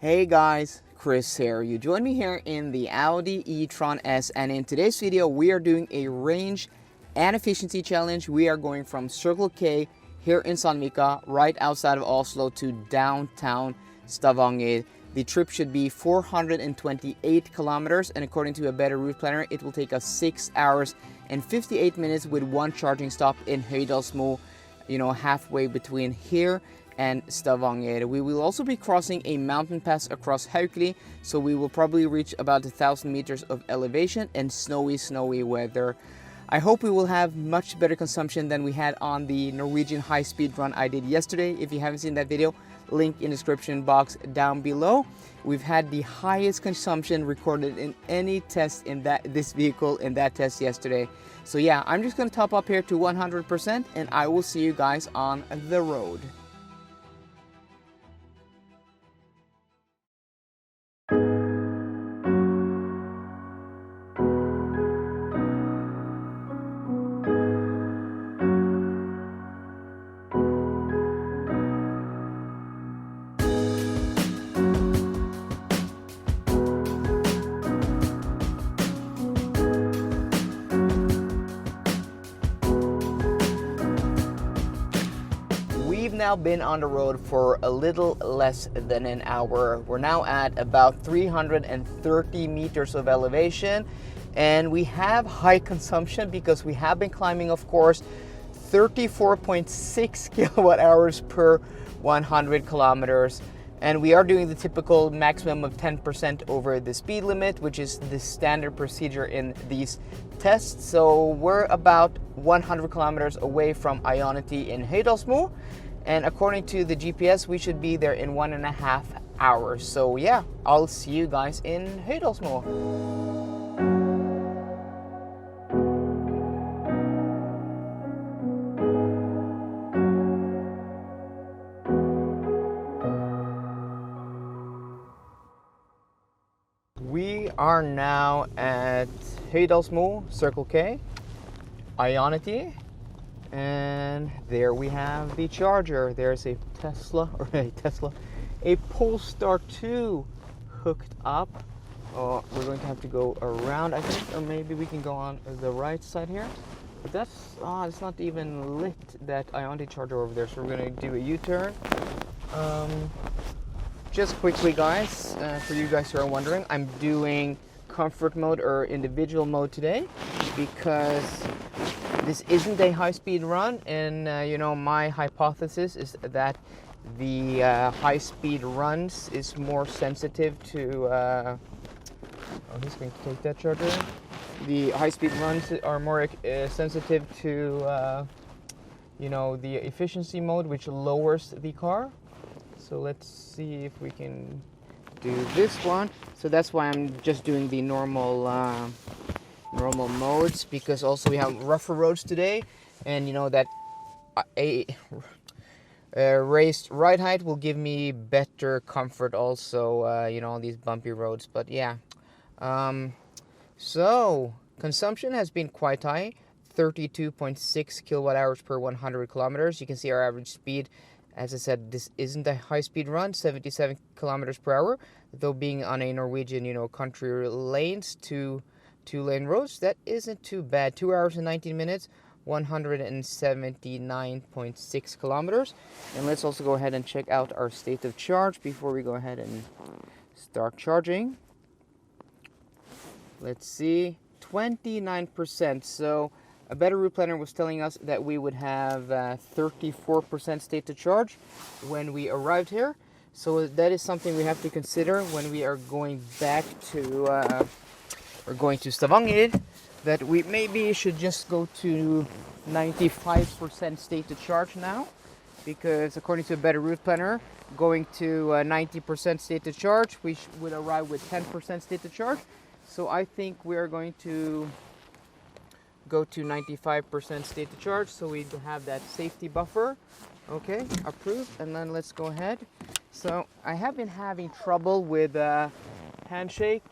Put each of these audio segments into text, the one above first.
Hey guys, Chris here. You join me here in the Audi E-Tron S, and in today's video we are doing a range and efficiency challenge. We are going from Circle K here in Sandvika, right outside of Oslo, to downtown Stavanger. The trip should be 428 kilometers, and according to a better route planner, it will take us 6 hours and 58 minutes with one charging stop in Høydalsmo, halfway between here and Stavanger. We will also be crossing a mountain pass across Haukeli, so we will probably reach about 1,000 meters of elevation and snowy weather. I hope we will have much better consumption than we had on the Norwegian High Speed Run I did yesterday. If you haven't seen that video, link in the description box down below. We've had the highest consumption recorded in any test in this vehicle in that test yesterday. So yeah, I'm just going to top up here to 100%, and I will see you guys on the road. We've now been on the road for a little less than an hour. We're now at about 330 meters of elevation, and we have high consumption because we have been climbing, of course, 34.6 kilowatt hours per 100 kilometers. And we are doing the typical maximum of 10% over the speed limit, which is the standard procedure in these tests. So we're about 100 kilometers away from Ionity in Høydalsmo. And according to the GPS, we should be there in 1.5 hours. So yeah, I'll see you guys in Høydalsmo. We are now at Høydalsmo, Circle K, Ionity, and there we have the charger. There's a Polestar 2 hooked up. We're going to have to go around, I think, or maybe we can go on the right side here. But that's, it's not even lit, that Ionity charger over there, so we're going to do a U-turn. Just quickly, guys, for you guys who are wondering, I'm doing comfort mode or individual mode today because this isn't a high-speed run, and my hypothesis is that the high-speed runs is more sensitive to. He's going to take that charger. The high-speed runs are more sensitive to, the efficiency mode, which lowers the car. So let's see if we can do this one. So that's why I'm just doing the normal modes, because also we have rougher roads today, and that a raised ride height will give me better comfort also, on these bumpy roads. But yeah, so consumption has been quite high, 32.6 kilowatt hours per 100 kilometers. You can see our average speed. As I said, this isn't a high-speed run, 77 kilometers per hour, though being on a Norwegian, country lanes, two-lane roads, that isn't too bad. 2 hours and 19 minutes, 179.6 kilometers. And let's also go ahead and check out our state of charge before we go ahead and start charging. Let's see, 29%. So a better route planner was telling us that we would have 34% state to charge when we arrived here. So that is something we have to consider when we are going back to Stavanger, that we maybe should just go to 95% state to charge now, because according to a better route planner, going to 90% state to charge, we would arrive with 10% state to charge. So I think we are going to go to 95% state to charge, so we have that safety buffer. Okay, approved. And then let's go ahead. So I have been having trouble with handshake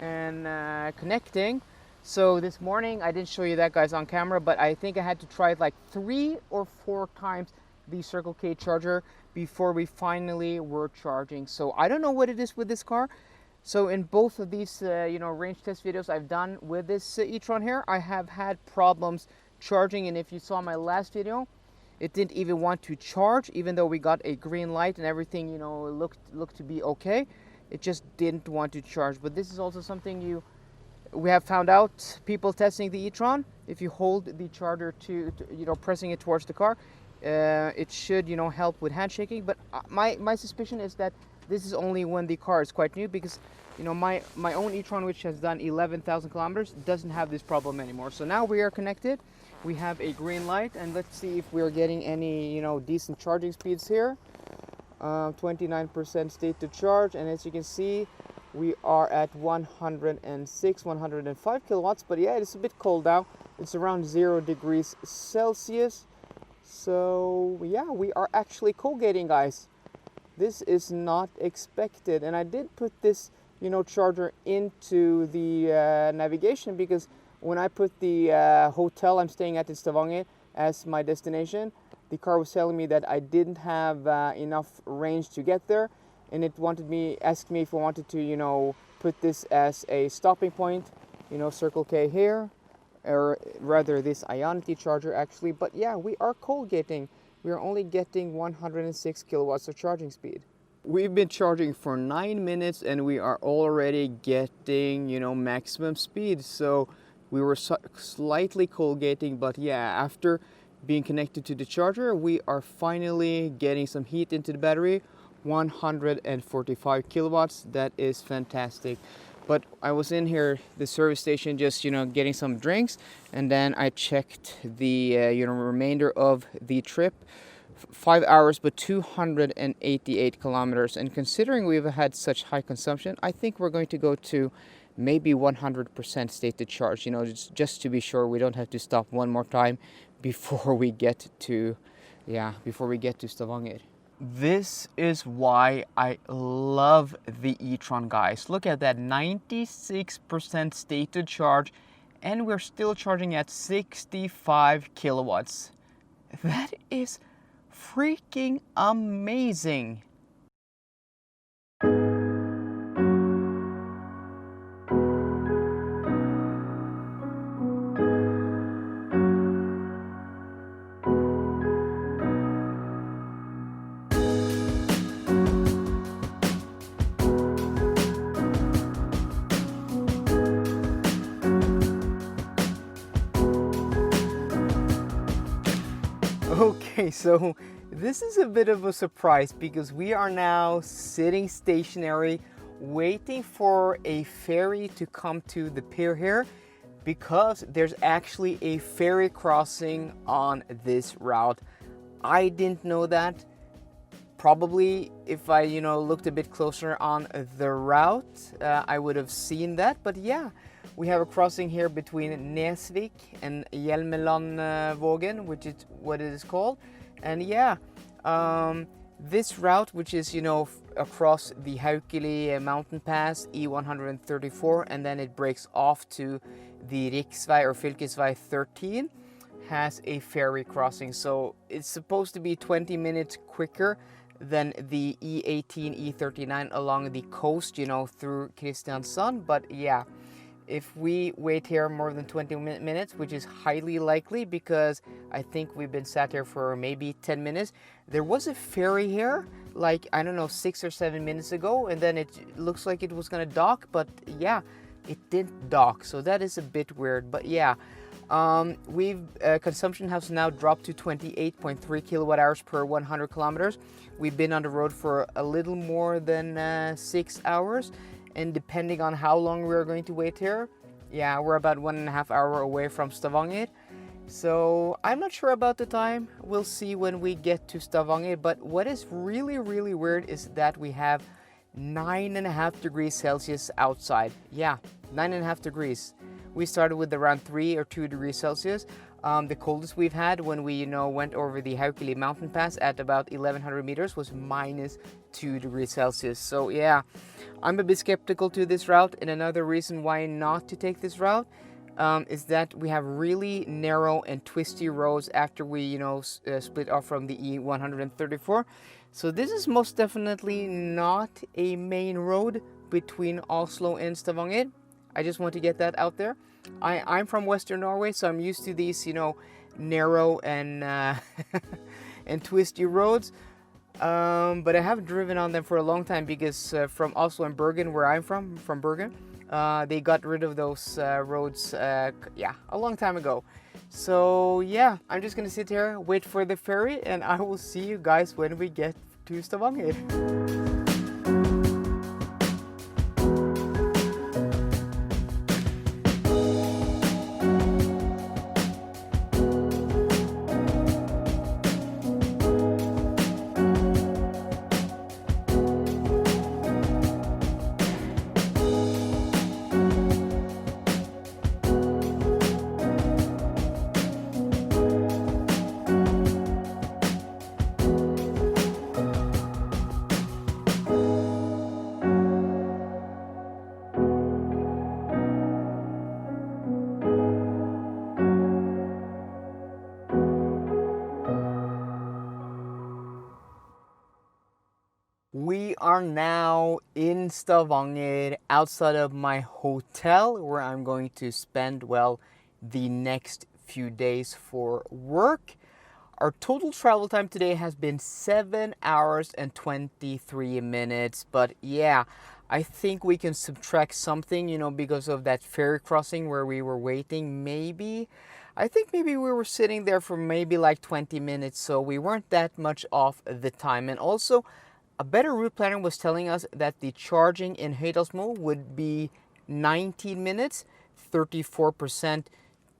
and connecting. So this morning, I didn't show you that, guys, on camera, but I think I had to try it like 3 or 4 times the Circle K charger before we finally were charging. So I don't know what it is with this car. So in both of these range test videos I've done with this e-tron here, I have had problems charging, and if you saw my last video, it didn't even want to charge, even though we got a green light and everything, looked to be okay. It just didn't want to charge. But this is also something we have found out, people testing the e-tron. If you hold the charger to pressing it towards the car, it should help with handshaking. But my suspicion is that this is only when the car is quite new, because my own e-tron, which has done 11,000 kilometers, doesn't have this problem anymore. So now we are connected. We have a green light, and let's see if we're getting any decent charging speeds here. 29% state to charge, and as you can see, we are at 106, 105 kilowatts. But yeah, it's a bit cold now. It's around 0 degrees Celsius. So yeah, we are actually co-gating, guys. This is not expected, and I did put this charger into the navigation, because when I put the hotel I'm staying at in Stavanger as my destination, the car was telling me that I didn't have enough range to get there, and it asked me if I wanted to put this as a stopping point, Circle K here, or rather this Ionity charger actually. But yeah, we are cold gating. We are only getting 106 kilowatts of charging speed. We've been charging for 9 minutes and we are already getting, maximum speed. So we were slightly cold gating, but yeah, after being connected to the charger, we are finally getting some heat into the battery. 145 kilowatts. That is fantastic. But I was in here, the service station, just getting some drinks, and then I checked the remainder of the trip. 5 hours, but 288 kilometers. And considering we've had such high consumption, I think we're going to go to maybe 100% state to charge. Just to be sure we don't have to stop one more time before we get to Stavanger. This is why I love the e-tron, guys. Look at that, 96% state to charge, and we're still charging at 65 kilowatts. That is freaking amazing. Okay, so this is a bit of a surprise, because we are now sitting stationary waiting for a ferry to come to the pier here, because there's actually a ferry crossing on this route. I didn't know that. Probably if I looked a bit closer on the route, I would have seen that. But yeah, we have a crossing here between Nesvik and Hjelmelandvågen, which is what it is called. And yeah, this route, which is across the Haukeli mountain pass, E134, and then it breaks off to the Riksvei or Fylkesvei 13, has a ferry crossing. So it's supposed to be 20 minutes quicker than the E18, E39 along the coast, through Kristiansand. But yeah, if we wait here more than 20 minutes, which is highly likely, because I think we've been sat here for maybe 10 minutes. There was a ferry here, like, I don't know, 6 or 7 minutes ago, and then it looks like it was gonna dock, but yeah, it didn't dock. So that is a bit weird. But yeah, consumption has now dropped to 28.3 kilowatt hours per 100 kilometers. We've been on the road for a little more than 6 hours. And depending on how long we're going to wait here, yeah, we're about 1.5 hours away from Stavanger. So I'm not sure about the time. We'll see when we get to Stavanger. But what is really, really weird is that we have 9.5 degrees Celsius outside. Yeah, 9.5 degrees. We started with around 3 or 2 degrees Celsius. The coldest we've had when we, went over the Haukeli mountain pass at about 1100 meters was -2 degrees Celsius. So yeah, I'm a bit skeptical to this route, and another reason why not to take this route, is that we have really narrow and twisty roads after we, split off from the E134. So this is most definitely not a main road between Oslo and Stavanger. I just want to get that out there. I'm from Western Norway, so I'm used to these, narrow and and twisty roads. But I haven't driven on them for a long time because from Oslo and Bergen, where I'm from Bergen, they got rid of those roads, yeah, a long time ago. So yeah, I'm just gonna sit here, wait for the ferry, and I will see you guys when we get to Stavanger. We are now in Stavanger, outside of my hotel, where I'm going to spend, well, the next few days for work. Our total travel time today has been 7 hours and 23 minutes. But yeah, I think we can subtract something, because of that ferry crossing where we were waiting. I think maybe we were sitting there for maybe like 20 minutes. So we weren't that much off the time. And also, a better route planner was telling us that the charging in Høydalsmo would be 19 minutes, 34%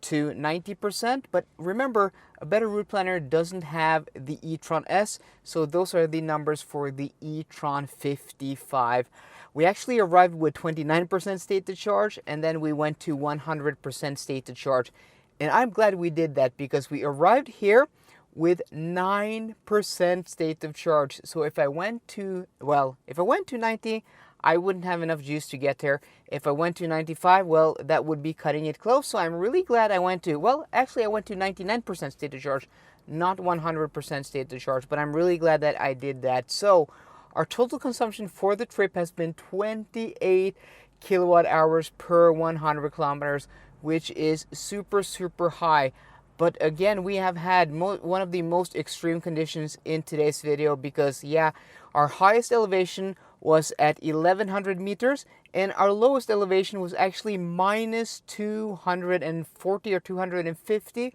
to 90%. But remember, a better route planner doesn't have the E-Tron S, so those are the numbers for the E-Tron 55. We actually arrived with 29% state to charge, and then we went to 100% state to charge. And I'm glad we did that because we arrived here with 9% state of charge. So if I went to 90, I wouldn't have enough juice to get there. If I went to 95, well, that would be cutting it close. So I'm really glad I went to, I went to 99% state of charge, not 100% state of charge, but I'm really glad that I did that. So our total consumption for the trip has been 28 kilowatt hours per 100 kilometers, which is super, super high. But again, we have had one of the most extreme conditions in today's video because, yeah, our highest elevation was at 1100 meters and our lowest elevation was actually minus 240 or 250.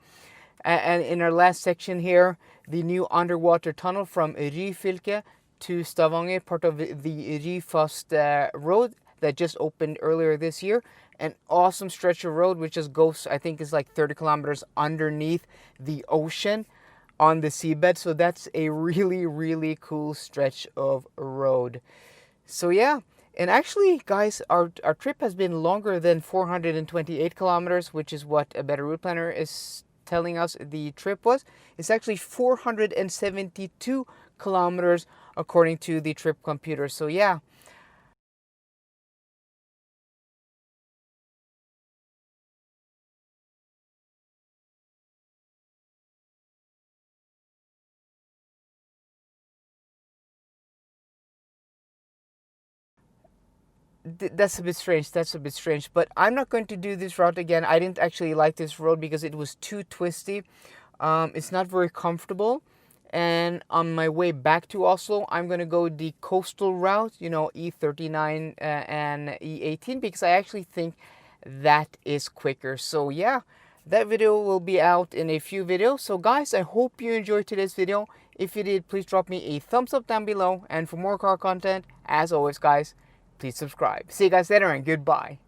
And in our last section here, the new underwater tunnel from Ryfylke to Stavanger, part of the Ryfast road that just opened earlier this year. An awesome stretch of road which just goes, I think is like 30 kilometers underneath the ocean on the seabed. So that's a really, really cool stretch of road. So yeah, and actually guys, our trip has been longer than 428 kilometers, which is what a better route planner is telling us the trip was. It's actually 472 kilometers according to the trip computer. So yeah. That's a bit strange, but I'm not going to do this route again. I didn't actually like this road because it was too twisty. It's not very comfortable, and on my way back to Oslo, I'm going to go the coastal route, E39 and E18, because I actually think that is quicker. So yeah, that video will be out in a few videos. So guys, I hope you enjoyed today's video. If you did, please drop me a thumbs up down below, and for more car content, as always guys, please subscribe. See you guys later and goodbye.